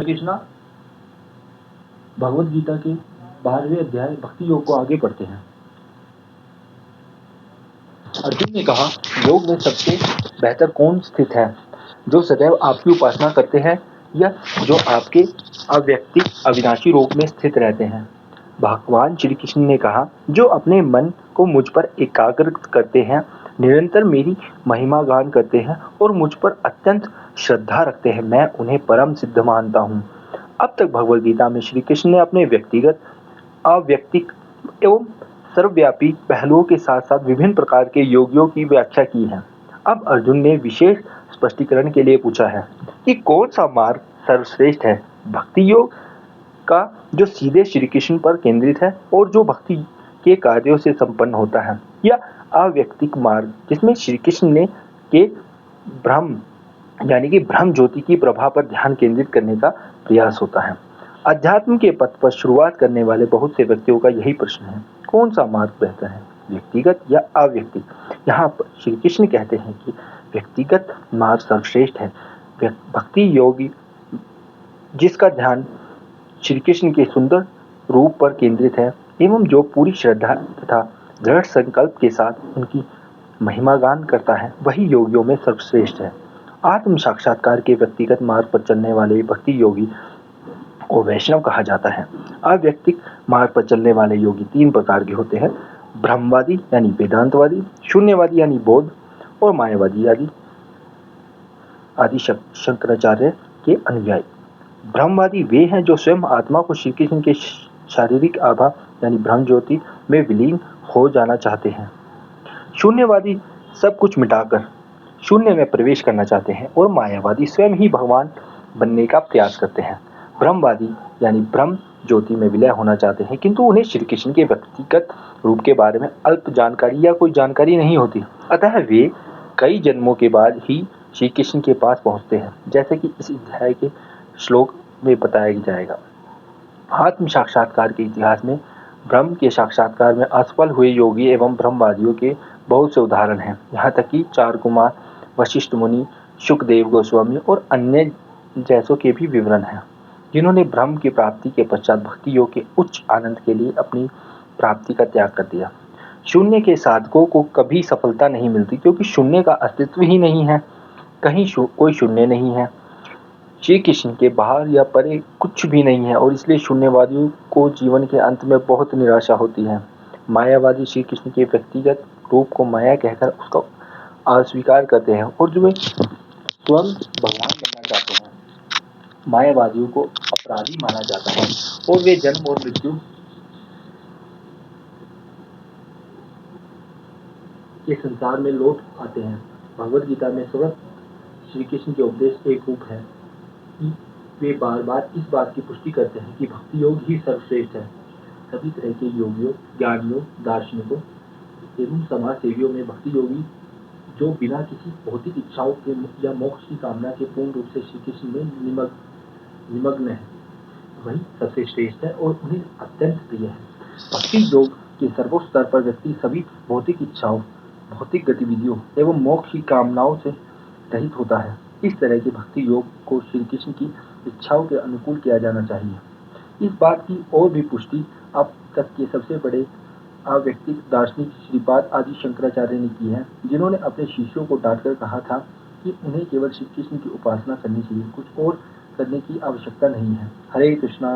कृष्णा भगवद गीता के 12वें अध्याय भक्ति योग को आगे पढ़ते हैं। अर्जुन ने कहा, योग में सबसे बेहतर कौन स्थित है? जो सदैव आपकी उपासना करते हैं या जो आपके अव्यक्तिक अविनाशी रूप में स्थित रहते हैं? भगवान श्री कृष्ण ने कहा, जो अपने मन को मुझ पर एकाग्र करते हैं, निरंतर मेरी महिमा गान करते हैं और मुझ पर अत्यंत श्रद्धा रखते हैं, मैं उन्हें परम सिद्ध मानता हूँ। अब तक भगवद गीता में श्री कृष्ण ने अपने व्यक्तिगत, अव्यक्तिक एवं सर्वव्यापी पहलुओं के साथ साथ विभिन्न प्रकार के योगियों की व्याख्या की है। अब अर्जुन ने विशेष स्पष्टीकरण के लिए पूछा है कि कौन सा मार्ग सर्वश्रेष्ठ है, भक्ति योग का जो सीधे श्री कृष्ण पर केंद्रित है और जो भक्ति के कार्यों से संपन्न होता है, या अव्यक्तिक मार्ग जिसमें श्री कृष्ण ने के ब्रह्म यानी कि ब्रह्म ज्योति की प्रभा पर ध्यान केंद्रित करने का प्रयास होता है। अध्यात्म के पथ पर शुरुआत करने वाले बहुत से व्यक्तियों का यही प्रश्न है, कौन सा मार्ग बेहतर है, व्यक्तिगत या अव्यक्तिक? यहाँ पर श्री कृष्ण कहते हैं कि व्यक्तिगत मार्ग सर्वश्रेष्ठ है। भक्ति योगी जिसका ध्यान श्री कृष्ण के सुंदर रूप पर केंद्रित है एवं जो पूरी श्रद्धा तथा दृढ़ संकल्प के साथ उनकी महिमा गान करता है, वही योगियों में सर्वश्रेष्ठ है। आत्म साक्षात्कार के व्यक्तिगत मार्ग पर चलने वाले भक्ति योगी को वैष्णव कहा जाता है। अव्यक्तिक मार्ग पर चलने वाले योगी 3 प्रकार के होते हैं, ब्रह्मवादी यानी वेदांतवादी, शून्यवादी यानी बौद्ध और मायावादी आदि शंकराचार्य के अनुयायी। ब्रह्मवादी वे हैं जो स्वयं आत्मा को श्री कृष्ण के शारीरिक आभा यानी ब्रह्म ज्योति में विलीन हो जाना चाहते हैं। शून्यवादी सब कुछ मिटाकर शून्य में प्रवेश करना चाहते हैं और मायावादी स्वयं ही भगवान बनने का प्रयास करते हैं। ब्रह्मवादी यानी ब्रह्म ज्योति में विलय होना चाहते हैं, किंतु उन्हें श्री कृष्ण के व्यक्तिगत रूप के बारे में अल्प जानकारी या कोई जानकारी नहीं होती, अतः वे कई जन्मों के बाद ही श्री कृष्ण के पास पहुंचते हैं, जैसे कि इस अध्याय के श्लोक में बताया जाएगा। आत्म साक्षात्कार के इतिहास में ब्रह्म के साक्षात्कार में असफल हुए योगी एवं ब्रह्मवादियों के बहुत से उदाहरण हैं। यहाँ तक कि 4 कुमार, वशिष्ठ मुनि, शुकदेव गोस्वामी और अन्य जैसों के भी विवरण हैं, जिन्होंने ब्रह्म की प्राप्ति के पश्चात भक्ति योग के उच्च आनंद के लिए अपनी प्राप्ति का त्याग कर दिया। शून्य के साधकों को कभी सफलता नहीं मिलती, क्योंकि शून्य का अस्तित्व ही नहीं है, कहीं कोई शून्य नहीं है, श्री कृष्ण के बाहर या परे कुछ भी नहीं है, और इसलिए शून्यवादियों को जीवन के अंत में बहुत निराशा होती है। मायावादी श्री कृष्ण के व्यक्तिगत रूप को माया कहकर उसका अस्वीकार करते हैं और जो वे स्वयं भगवान बनना चाहते हैं। मायावादियों को अपराधी माना जाता है और वे जन्म और मृत्यु के संसार में लौट आते हैं। भगवद गीता में स्वयं श्री कृष्ण के उपदेश एक रूप है कि वे बार बार इस बात की पुष्टि करते हैं कि भक्ति योग ही सर्वश्रेष्ठ है। सभी तरह के योगियों, ज्ञानियों, दार्शनिकों एवं समाज सेवियों में भक्ति योगी जो बिना किसी भौतिक इच्छाओं के या मोक्ष की कामना के पूर्ण रूप से श्री कृष्ण में निमग्न है, वही सबसे श्रेष्ठ है और उन्हें अत्यंत प्रिय है। भक्ति योग के सर्वोच्च स्तर पर व्यक्ति सभी भौतिक इच्छाओं, भौतिक गतिविधियों एवं मोक्ष की कामनाओं से रहित होता है। इस तरह के भक्ति योग को श्री कृष्ण की इच्छाओं के अनुकूल किया जाना चाहिए। इस बात की और भी पुष्टि अब तक के सबसे बड़े अव्यक्तिक दार्शनिक श्रीपाद आदि शंकराचार्य ने की है, जिन्होंने अपने शिष्यों को डांटकर कहा था कि उन्हें केवल श्री कृष्ण की उपासना करनी चाहिए, कुछ और करने की आवश्यकता नहीं है। हरे कृष्णा।